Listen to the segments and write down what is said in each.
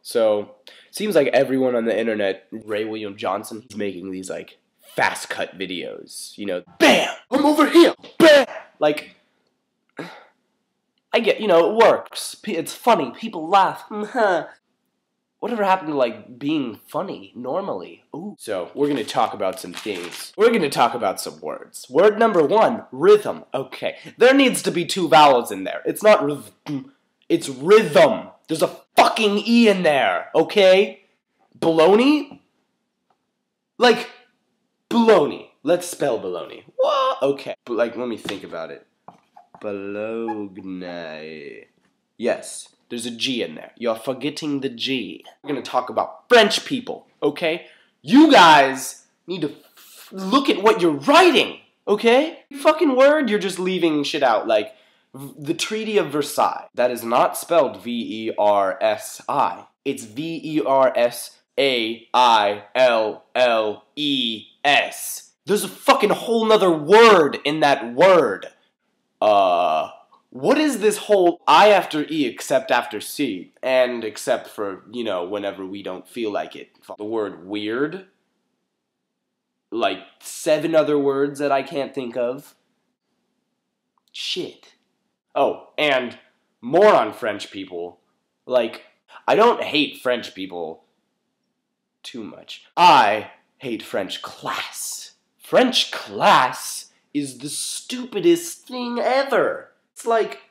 So, it seems like everyone on the internet, Ray William Johnson, he's making these, like, fast cut videos. You know, BAM! I'm over here! BAM! Like, I get, you know, it works. It's funny. People laugh. Whatever happened to, like, being funny normally? Ooh. So, we're gonna talk about some things. We're gonna talk about some words. Word number 1, rhythm. Okay. There needs to be 2 vowels in there. It's not rhythm. It's rhythm. There's a fucking E in there, okay? Baloney? Like, baloney. Let's spell baloney. What? Okay. But, like, let me think about it. Bologna. Yes, there's a G in there. You're forgetting the G. We're gonna talk about French people, okay? You guys need to look at what you're writing, okay? Fucking word, you're just leaving shit out, like the Treaty of Versailles. That is not spelled V-E-R-S-I. It's V-E-R-S-A-I-L-L-E-S. There's a fucking whole nother word in that word. What is this whole I after E except after C? And except for, you know, whenever we don't feel like it. The word weird. Like 7 other words that I can't think of. Shit. Oh, and more on French people. Like, I don't hate French people too much. I hate French class. French class is the stupidest thing ever. It's like,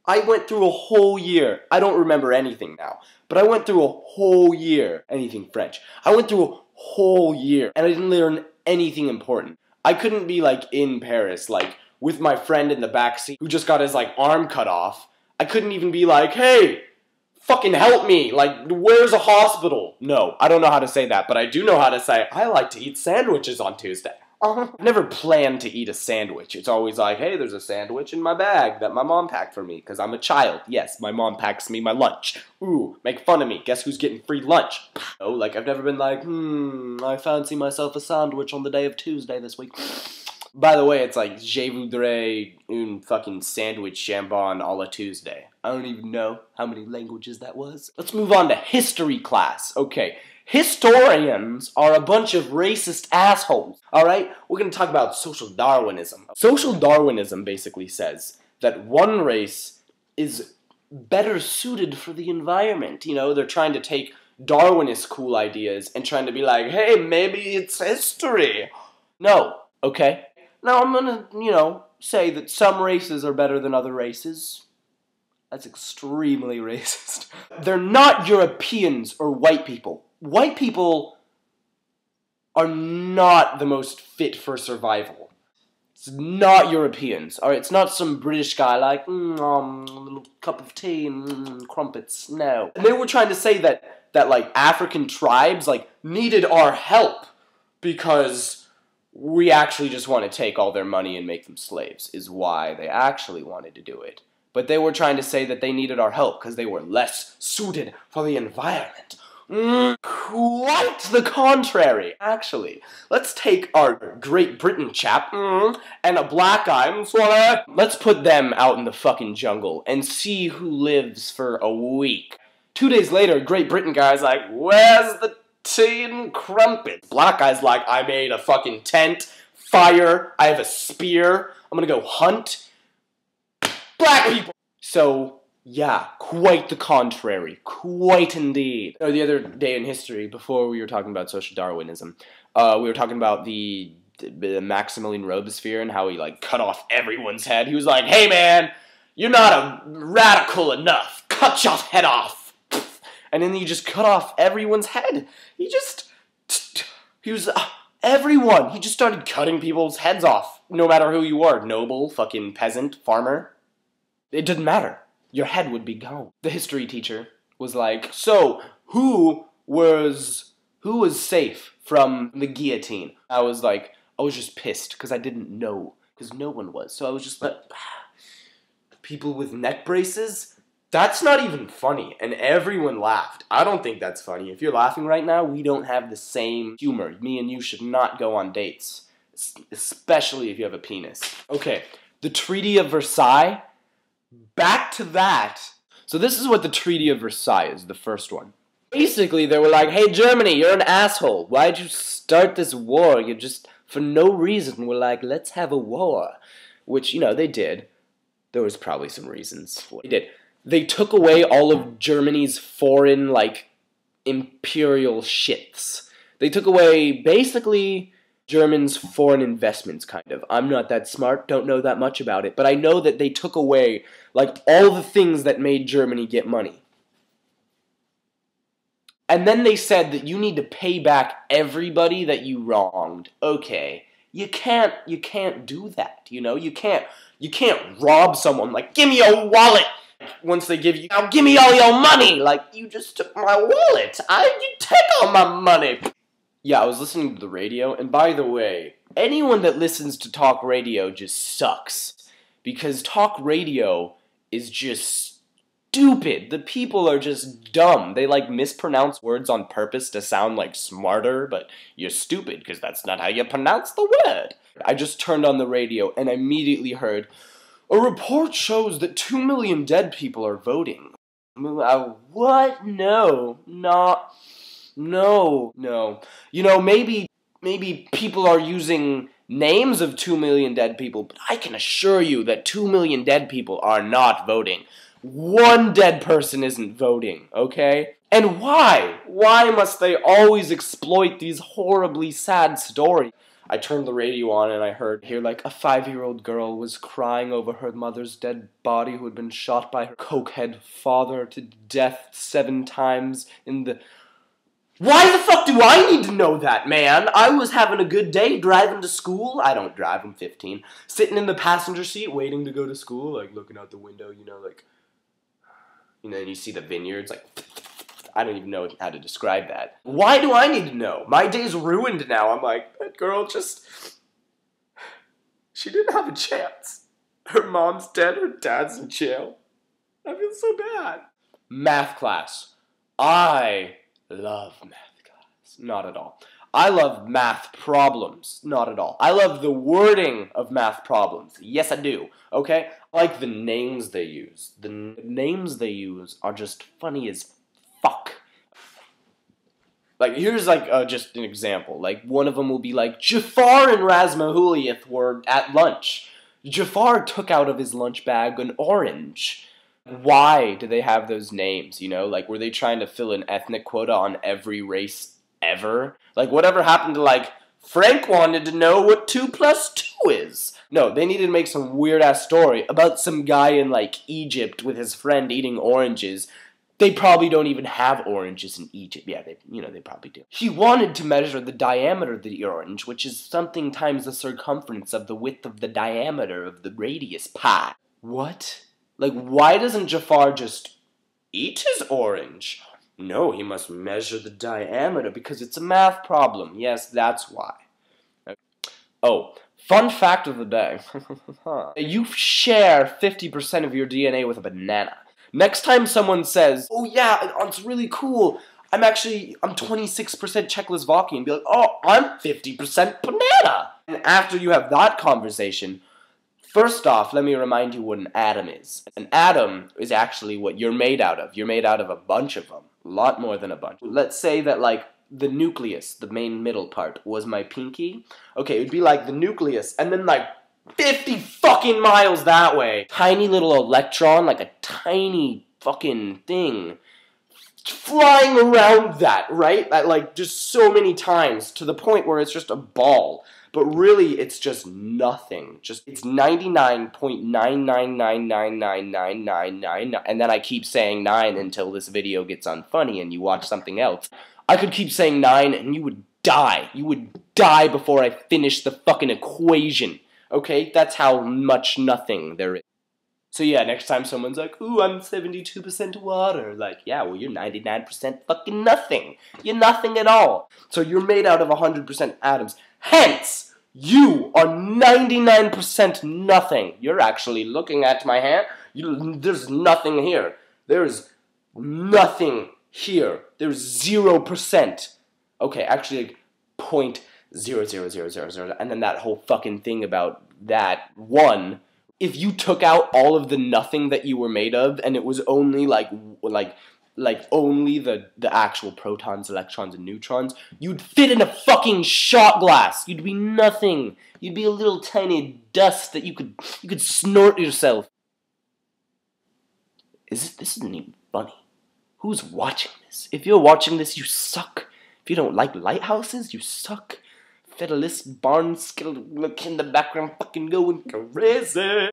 I went through a whole year. I don't remember anything now, but I went through a whole year. Anything French. I went through a whole year, and I didn't learn anything important. I couldn't be, like, in Paris, like, with my friend in the backseat who just got his, like, arm cut off. I couldn't even be like, hey, fucking help me. Like, where's a hospital? No, I don't know how to say that, but I do know how to say, I like to eat sandwiches on Tuesday. I've never planned to eat a sandwich. It's always like, hey, there's a sandwich in my bag that my mom packed for me, because I'm a child. Yes, my mom packs me my lunch. Ooh, make fun of me. Guess who's getting free lunch? Oh, like, I've never been like, I fancy myself a sandwich on the day of Tuesday this week. By the way, it's like, je voudrais une fucking sandwich chambon a la Tuesday. I don't even know how many languages that was. Let's move on to history class. Okay. Historians are a bunch of racist assholes, alright? We're going to talk about social Darwinism. Social Darwinism basically says that one race is better suited for the environment. You know, they're trying to take Darwinist cool ideas and trying to be like, hey, maybe it's history. No, okay? Now I'm going to, you know, say that some races are better than other races. That's extremely racist. They're not Europeans or white people. White people are not the most fit for survival. It's not Europeans. Alright, it's not some British guy like, a little cup of tea and crumpets. No. And they were trying to say that like, African tribes, like, needed our help because we actually just want to take all their money and make them slaves, is why they actually wanted to do it. But they were trying to say that they needed our help because they were less suited for the environment. Quite the contrary, actually. Let's take our Great Britain chap, and a black guy, let's put them out in the fucking jungle and see who lives for a week. 2 days later, Great Britain guy's like, where's the tea and crumpets? Black guy's like, I made a fucking tent, fire, I have a spear, I'm gonna go hunt. Black people! So, yeah, quite the contrary. Quite indeed. The other day in history, before we were talking about social Darwinism, we were talking about the Maximilian Robespierre and how he, like, cut off everyone's head. He was like, hey, man, you're not radical enough. Cut your head off. And then he just cut off everyone's head. He was, everyone. He just started cutting people's heads off, no matter who you were. Noble, fucking peasant, farmer. It didn't matter. Your head would be gone. The history teacher was like, so, who was safe from the guillotine? I was just pissed, because I didn't know, because no one was. So I was just like, people with neck braces? That's not even funny, and everyone laughed. I don't think that's funny. If you're laughing right now, we don't have the same humor. Me and you should not go on dates, especially if you have a penis. Okay, the Treaty of Versailles. Back to that. So this is what the Treaty of Versailles is, the first one. Basically, they were like, hey, Germany, you're an asshole. Why'd you start this war? You just, for no reason, were like, let's have a war. Which, you know, they did. There was probably some reasons. They did. They took away all of Germany's foreign, like, imperial shits. They took away, basically, Germans' foreign investments, kind of. I'm not that smart, don't know that much about it, but I know that they took away, like, all the things that made Germany get money. And then they said that you need to pay back everybody that you wronged. Okay, you can't do that, you know? You can't rob someone, like, give me your wallet! Once they give you, now give me all your money! Like, you just took my wallet! You take all my money! Yeah, I was listening to the radio, and by the way, anyone that listens to talk radio just sucks. Because talk radio is just stupid. The people are just dumb. They, like, mispronounce words on purpose to sound, like, smarter, but you're stupid, because that's not how you pronounce the word. I just turned on the radio, and I immediately heard, a report shows that 2 million dead people are voting. What? No. No. You know, maybe people are using names of 2 million dead people, but I can assure you that 2 million dead people are not voting. One dead person isn't voting, okay? And why? Why must they always exploit these horribly sad stories? I turned the radio on and I hear like a 5-year-old girl was crying over her mother's dead body who had been shot by her cokehead father to death 7 times in the... Why the fuck do I need to know that, man? I was having a good day driving to school. I don't drive, I'm 15. Sitting in the passenger seat waiting to go to school, like looking out the window, you know, like... You know, and you see the vineyards, like... I don't even know how to describe that. Why do I need to know? My day's ruined now. I'm like, that girl just... She didn't have a chance. Her mom's dead, her dad's in jail. I feel so bad. Math class. I love math class. Not at all. I love math problems. Not at all. I love the wording of math problems. Yes, I do. Okay? I like the names they use. The names they use are just funny as fuck. Like, here's, like, just an example. Like, one of them will be like, Jafar and Razmahuliyith were at lunch. Jafar took out of his lunch bag an orange. Why do they have those names, you know? Like, were they trying to fill an ethnic quota on every race ever? Like, whatever happened to, like, Frank wanted to know what 2 plus 2 is? No, they needed to make some weird-ass story about some guy in, like, Egypt with his friend eating oranges. They probably don't even have oranges in Egypt. Yeah, they probably do. He wanted to measure the diameter of the orange, which is something times the circumference of the width of the diameter of the radius pi. What? Like, why doesn't Jafar just eat his orange? No, he must measure the diameter because it's a math problem. Yes, that's why. Oh, fun fact of the day. You share 50% of your DNA with a banana. Next time someone says, oh yeah, it's really cool, I'm 26% Czechoslovakian, be like, oh, I'm 50% banana. And after you have that conversation, first off, let me remind you what an atom is. An atom is actually what you're made out of. You're made out of a bunch of them. A lot more than a bunch. Let's say that, like, the nucleus, the main middle part, was my pinky. Okay, it would be like the nucleus, and then, like, 50 fucking miles that way. Tiny little electron, like a tiny fucking thing, flying around that, right? That, like, just so many times, to the point where it's just a ball. But really, it's just nothing. It's 99.9999999, and then I keep saying 9 until this video gets unfunny and you watch something else. I could keep saying 9 and you would die. You would die before I finish the fucking equation. Okay? That's how much nothing there is. So yeah, next time someone's like, ooh, I'm 72% water. Like, yeah, well, you're 99% fucking nothing. You're nothing at all. So you're made out of 100% atoms. Hence, you are 99% nothing. You're actually looking at my hand. There's nothing here. There's nothing here. There's 0%. Okay, actually, like, 0.00000, and then that whole fucking thing about that 1. If you took out all of the nothing that you were made of, and it was only like like only the actual protons, electrons, and neutrons, you'd fit in a fucking shot glass. You'd be nothing. You'd be a little tiny dust that you could snort yourself. This isn't even funny. Who's watching this? If you're watching this, you suck. If you don't like lighthouses, you suck. Federalist Barn Skittle look in the background fucking going crazy.